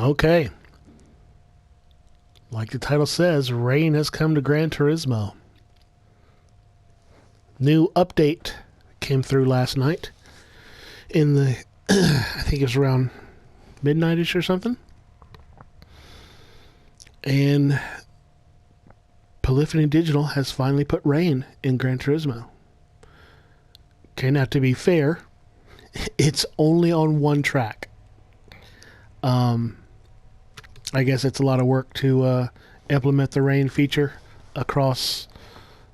Okay. Like the title says, rain has come to Gran Turismo. New update came through last night in the, I think it was around midnight-ish or something. And Polyphony Digital has finally put rain in Gran Turismo. Okay, now to be fair, it's only on one track. I guess it's a lot of work to implement the rain feature across,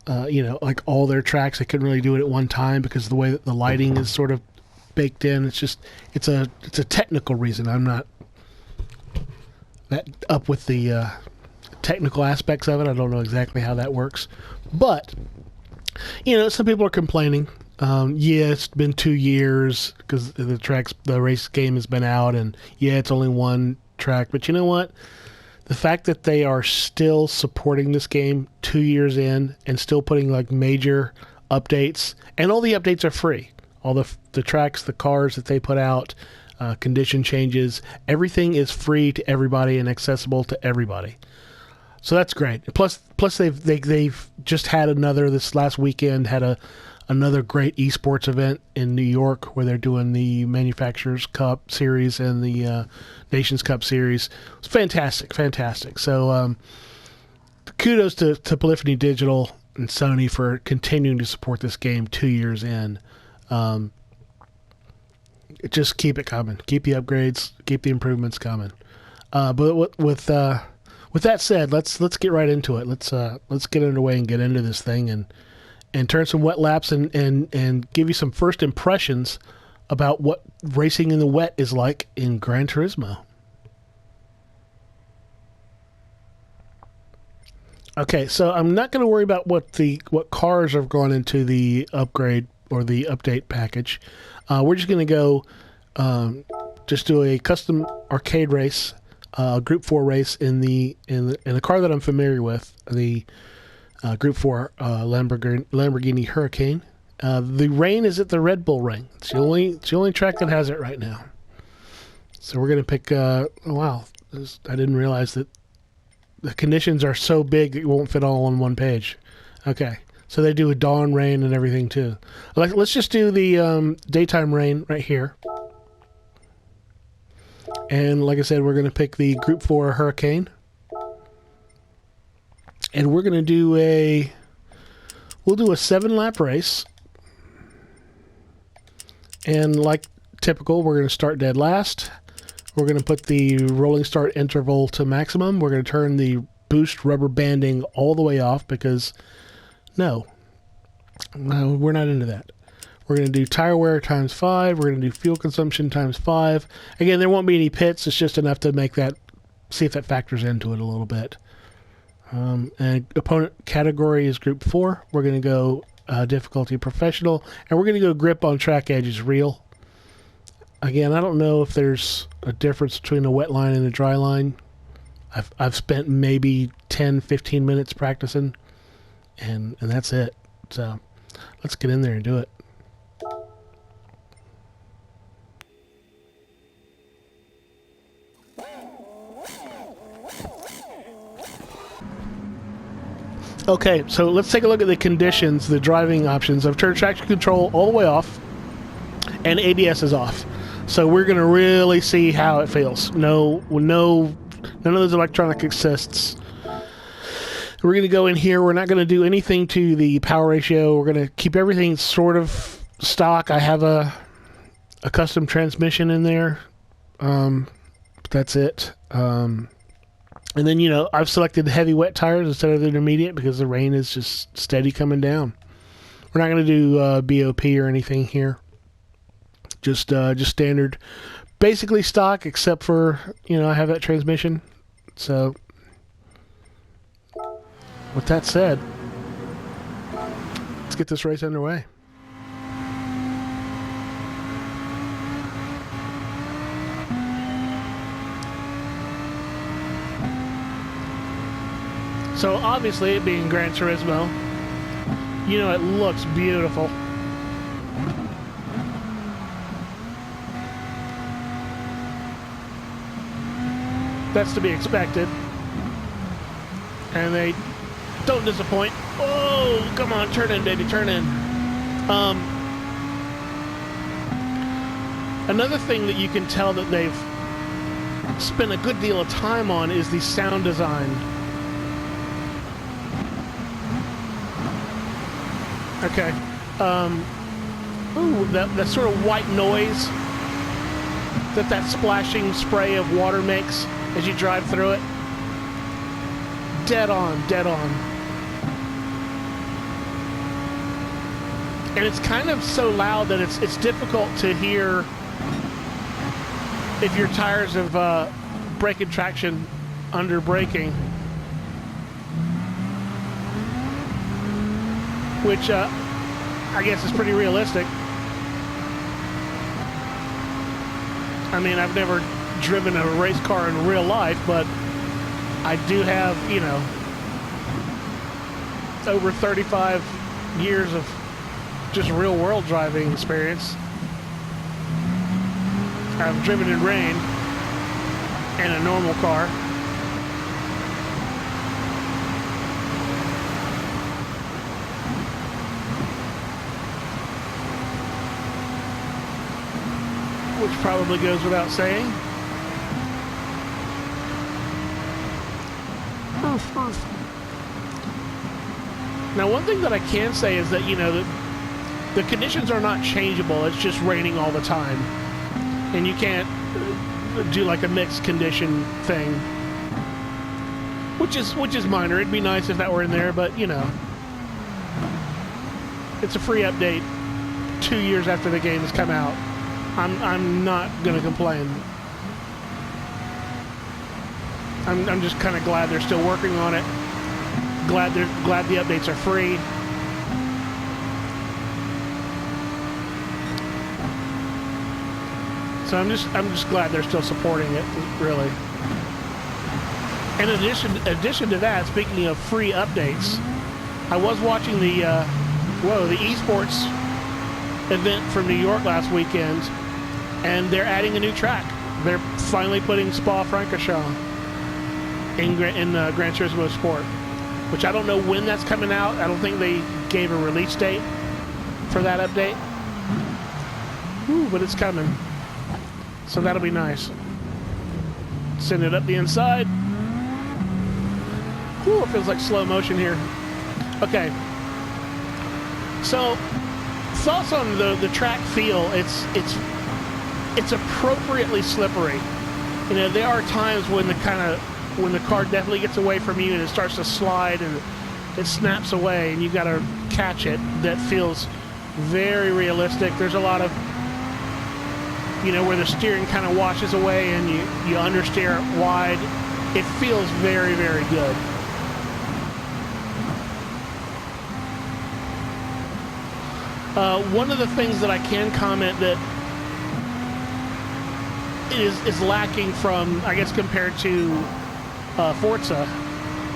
like all their tracks. They couldn't really do it at one time because of the way that the lighting is sort of baked in. It's a technical reason. I'm not that up with the technical aspects of it. I don't know exactly how that works, but some people are complaining. It's been 2 years because the race game has been out, and it's only one track. But you know what? The fact that they are still supporting this game 2 years in and still putting like major updates, and all the updates are free. All the tracks, the cars that they put out, condition changes, everything is free to everybody and accessible to everybody. So that's great. Plus they've just had this last weekend had another great esports event in New York where they're doing the Manufacturers Cup Series and the Nations Cup Series. It's fantastic. So kudos to Polyphony Digital and Sony for continuing to support this game 2 years in. Just keep it coming. Keep the upgrades. Keep the improvements coming. But with that said, let's get right into it. Let's get underway and get into this thing and turn some wet laps and give you some first impressions about what racing in the wet is like in Gran Turismo. Okay, so I'm not going to worry about what cars have gone into the upgrade or the update package. We're just going to go just do a custom arcade race, Group 4 race in the car that I'm familiar with, the Group 4 Lamborghini Huracàn. The rain is at the Red Bull Ring. It's the only track that has it right now. So we're going to pick... wow, I didn't realize that the conditions are so big that you won't fit all on one page. Okay, so they do a dawn rain and everything too. Let's just do the daytime rain right here. And like I said, we're going to pick the Group 4 Huracàn. And we're going to do we'll do a 7-lap race. And like typical, we're going to start dead last. We're going to put the rolling start interval to maximum. We're going to turn the boost rubber banding all the way off because no, we're not into that. We're going to do tire wear times 5. We're going to do fuel consumption times 5. Again, there won't be any pits. It's just enough to see if that factors into it a little bit. And opponent category is Group 4. We're going to go difficulty professional, and we're going to go grip on track edges real. Again, I don't know if there's a difference between a wet line and a dry line. I've spent maybe 10-15 minutes practicing, and that's it. So let's get in there and do it. Okay, so let's take a look at the conditions, the driving options. I've turned traction control all the way off, and ABS is off. So we're going to really see how it feels. None of those electronic assists. We're going to go in here. We're not going to do anything to the power ratio. We're going to keep everything sort of stock. I have a custom transmission in there. That's it. And then, I've selected heavy wet tires instead of the intermediate because the rain is just steady coming down. We're not going to do BOP or anything here. Just standard, basically stock, except for, I have that transmission. So, with that said, let's get this race underway. So obviously, it being Gran Turismo, it looks beautiful. That's to be expected. And they don't disappoint. Oh, come on, turn in, baby, turn in. Another thing that you can tell that they've spent a good deal of time on is the sound design. Okay. Ooh, that sort of white noise that splashing spray of water makes as you drive through it. Dead on, dead on. And it's kind of so loud that it's difficult to hear if your tires have braking traction under braking, which I guess is pretty realistic. I mean, I've never driven a race car in real life, but I do have, you know, over 35 years of just real world driving experience. I've driven in rain in a normal car. Which probably goes without saying. Now, one thing that I can say is that, you know, the conditions are not changeable. It's just raining all the time. And you can't do like a mixed condition thing. Which is minor. It'd be nice if that were in there, but, you know. It's a free update 2 years after the game has come out. I'm not gonna complain. I'm just kind of glad they're still working on it. Glad the updates are free. So I'm just glad they're still supporting it, really. In addition to that, speaking of free updates, I was watching the esports event from New York last weekend, and they're adding a new track. They're finally putting Spa-Francorchamps in Gran Turismo Sport, which I don't know when that's coming out. I don't think they gave a release date for that update. Ooh, but it's coming. So that'll be nice. Send it up the inside. Ooh, it feels like slow motion here. Okay. So, thoughts on the track feel. It's appropriately slippery. You know, there are times when the car definitely gets away from you and it starts to slide and it snaps away and you got to catch it. That feels very realistic. There's a lot of, you know, where the steering kind of washes away and you understeer it wide. It feels very, very good. One of the things that I can comment that is lacking from, I guess, compared to Forza,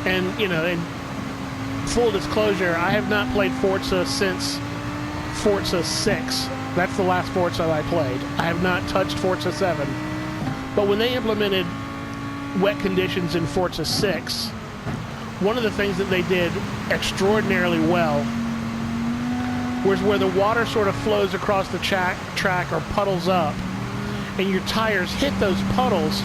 and, you know, in full disclosure, I have not played Forza since Forza 6. That's the last Forza I played. I have not touched Forza 7. But when they implemented wet conditions in Forza 6, one of the things that they did extraordinarily well was where the water sort of flows across the track or puddles up, and your tires hit those puddles,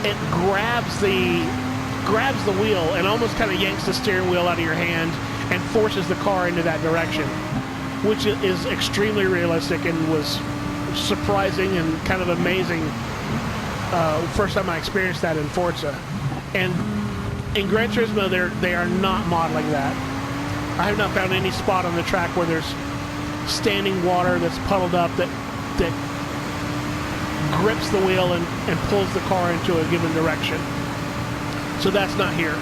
it grabs the wheel and almost kind of yanks the steering wheel out of your hand and forces the car into that direction, which is extremely realistic and was surprising and kind of amazing. First time I experienced that in Forza. And in Gran Turismo, they are not modeling that. I have not found any spot on the track where there's standing water that's puddled up that grips the wheel and pulls the car into a given direction. So that's not here.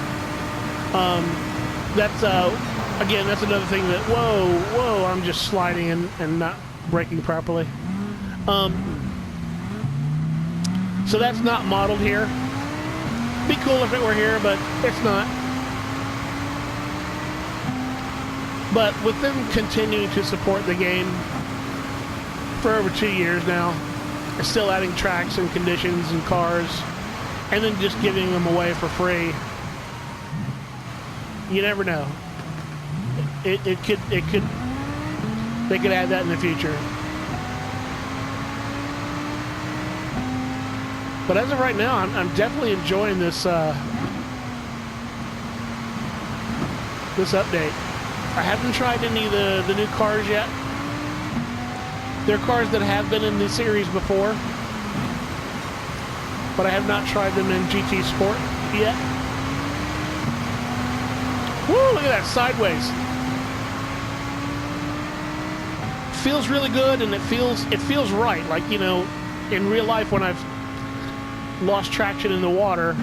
Again, that's another thing that, whoa, I'm just sliding and not braking properly. So that's not modeled here. Be cool if it were here, but it's not. But with them continuing to support the game for over 2 years now, still adding tracks and conditions and cars, and then just giving them away for free. You never know. They could add that in the future. But as of right now, I'm definitely enjoying this this update. I haven't tried any of the new cars yet. They're cars that have been in the series before, but I have not tried them in GT Sport yet. Woo, look at that, sideways. Feels really good, and it feels right. Like, you know, in real life when I've lost traction in the water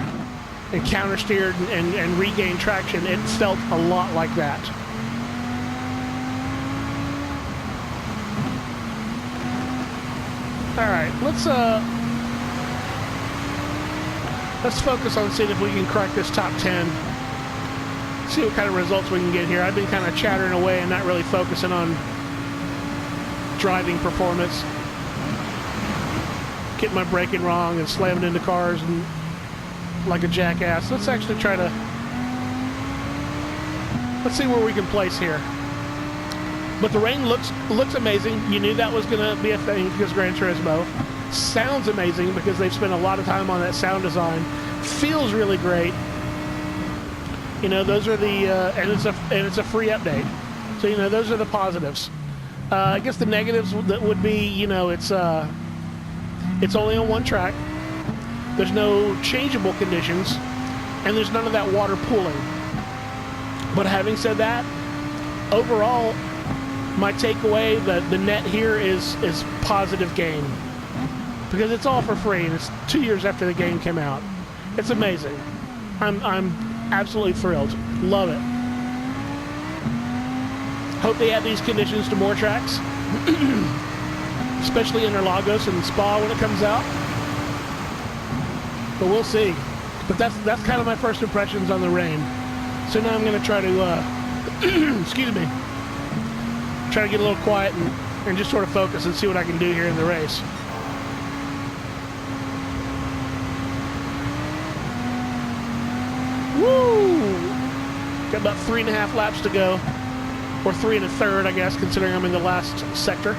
and counter-steered and regained traction, it felt a lot like that. Alright, let's focus on seeing if we can crack this top 10. See what kind of results we can get here. I've been kind of chattering away and not really focusing on driving performance. Getting my braking wrong and slamming into cars and like a jackass. Let's actually try to... Let's see where we can place here. But the rain looks amazing. You knew that was going to be a thing because Gran Turismo. Sounds amazing because they've spent a lot of time on that sound design. Feels really great. You know, those are the... and it's a free update. So, you know, those are the positives. I guess the negatives that would be, you know, it's only on one track. There's no changeable conditions, and there's none of that water pooling. But having said that, overall, my takeaway, the net here is positive gain, because it's all for free, and it's 2 years after the game came out. It's amazing. I'm absolutely thrilled. Love it. Hope they add these conditions to more tracks. Especially Interlagos and Spa when it comes out. But we'll see. But that's kind of my first impressions on the rain. So now I'm going to try to, excuse me, try to get a little quiet and just sort of focus and see what I can do here in the race. Woo! Got about 3.5 laps to go. Or 3 1/3, I guess, considering I'm in the last sector.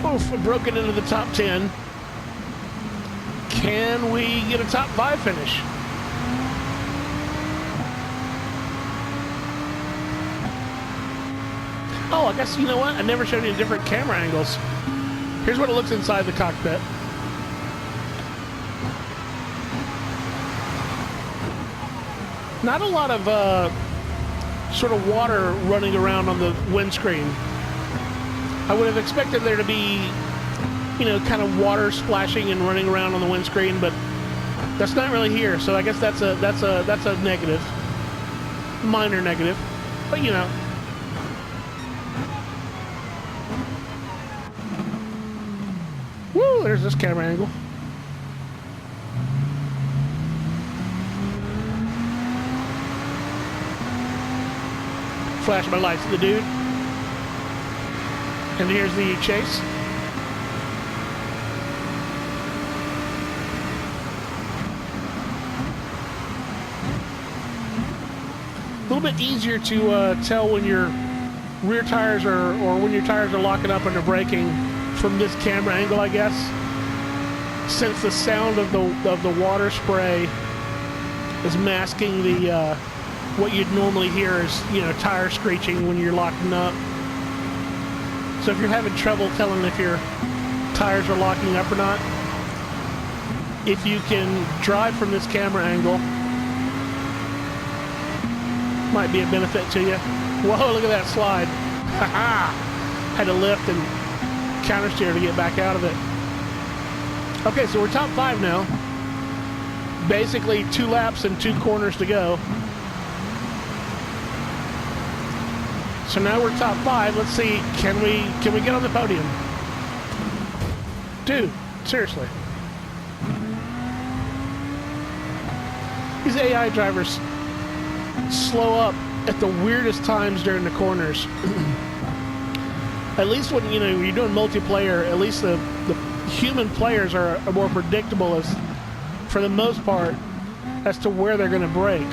Oof, broken into the top 10. Can we get a top 5 finish? Oh, I guess, you know what? I never showed you different camera angles. Here's what it looks inside the cockpit. Not a lot of sort of water running around on the windscreen. I would have expected there to be, you know, kind of water splashing and running around on the windscreen, but that's not really here. So I guess that's a negative, minor negative, but you know. Woo! There's this camera angle. Flash my lights at the dude. And here's the chase. A little bit easier to tell when your rear tires or when your tires are locking up under braking from this camera angle, I guess. Since the sound of the water spray is masking the what you'd normally hear is, you know, tire screeching when you're locking up. So if you're having trouble telling if your tires are locking up or not, if you can drive from this camera angle, might be a benefit to you. Whoa, look at that slide. Haha! Had to lift and counter steer to get back out of it. Okay, so we're top 5 now. Basically 2 laps and 2 corners to go. So now we're top 5. Let's see, can we get on the podium? Dude, seriously. These AI drivers slow up at the weirdest times during the corners. At least when you're doing multiplayer, at least the human players are more predictable as, for the most part, as to where they're going to brake.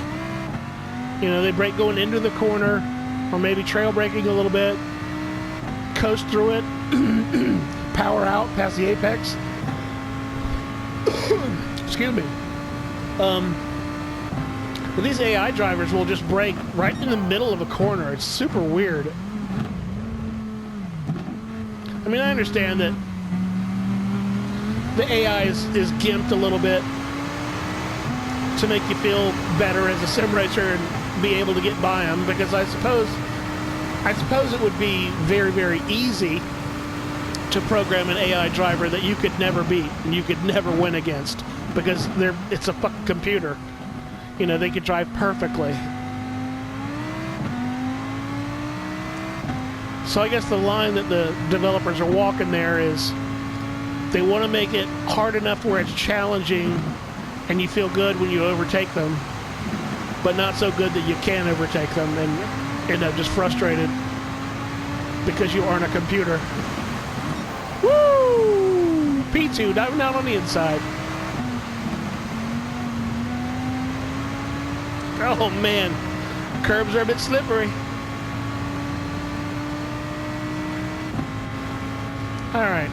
They brake going into the corner, or maybe trail braking a little bit, coast through it, power out past the apex. Excuse me. But these AI drivers will just brake right in the middle of a corner. It's super weird. I mean, I understand that the AI is gimped a little bit to make you feel better as a sim racer and be able to get by them, because I suppose it would be very, very easy to program an AI driver that you could never beat and you could never win against, because it's a fucking computer. They could drive perfectly. So I guess the line that the developers are walking there is they want to make it hard enough where it's challenging and you feel good when you overtake them, but not so good that you can't overtake them and end up just frustrated because you aren't a computer. Woo! P2 diving down on the inside. Oh man, curbs are a bit slippery. All right.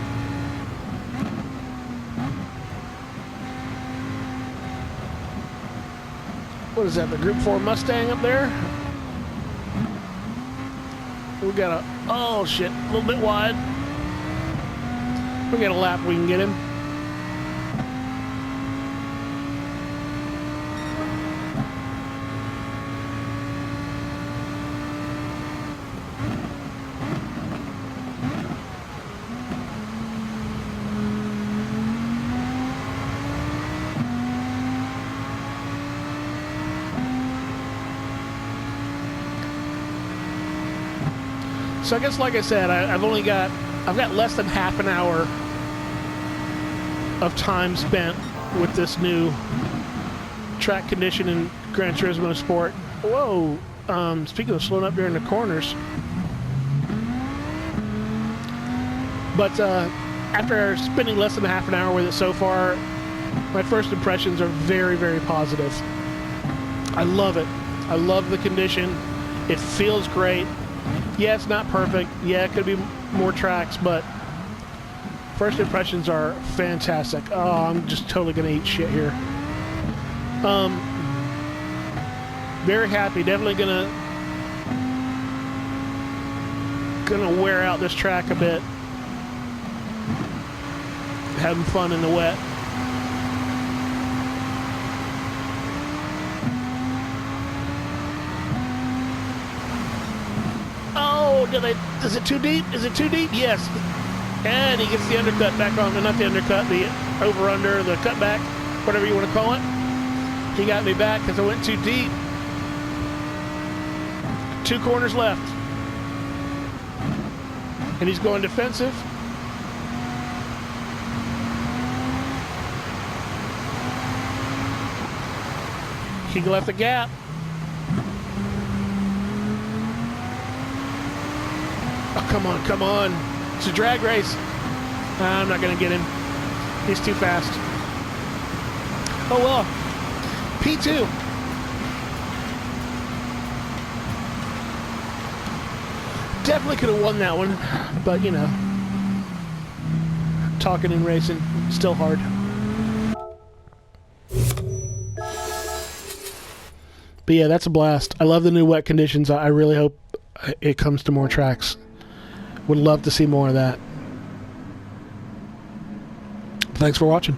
What is that, the Group 4 Mustang up there? We got oh shit, a little bit wide. We got a lap we can get him. So I guess, like I said, I've got less than half an hour of time spent with this new track condition in Gran Turismo Sport. Whoa! Speaking of slowing up during the corners, but after spending less than half an hour with it so far, my first impressions are very, very positive. I love it. I love the condition. It feels great. Yeah, it's not perfect. Yeah, it could be more tracks, but first impressions are fantastic. Oh, I'm just totally going to eat shit here. Very happy. Definitely gonna wear out this track a bit. Having fun in the wet. Is it too deep? Is it too deep? Yes. And he gets the undercut back on, not the undercut, the over-under, the cutback, whatever you want to call it. He got me back because I went too deep. 2 corners left. And he's going defensive. He left the gap. Oh, come on, come on. It's a drag race. I'm not going to get him. He's too fast. Oh, well. P2. Definitely could have won that one. But, you know, talking and racing, still hard. But, yeah, that's a blast. I love the new wet conditions. I really hope it comes to more tracks. Would love to see more of that. Thanks for watching.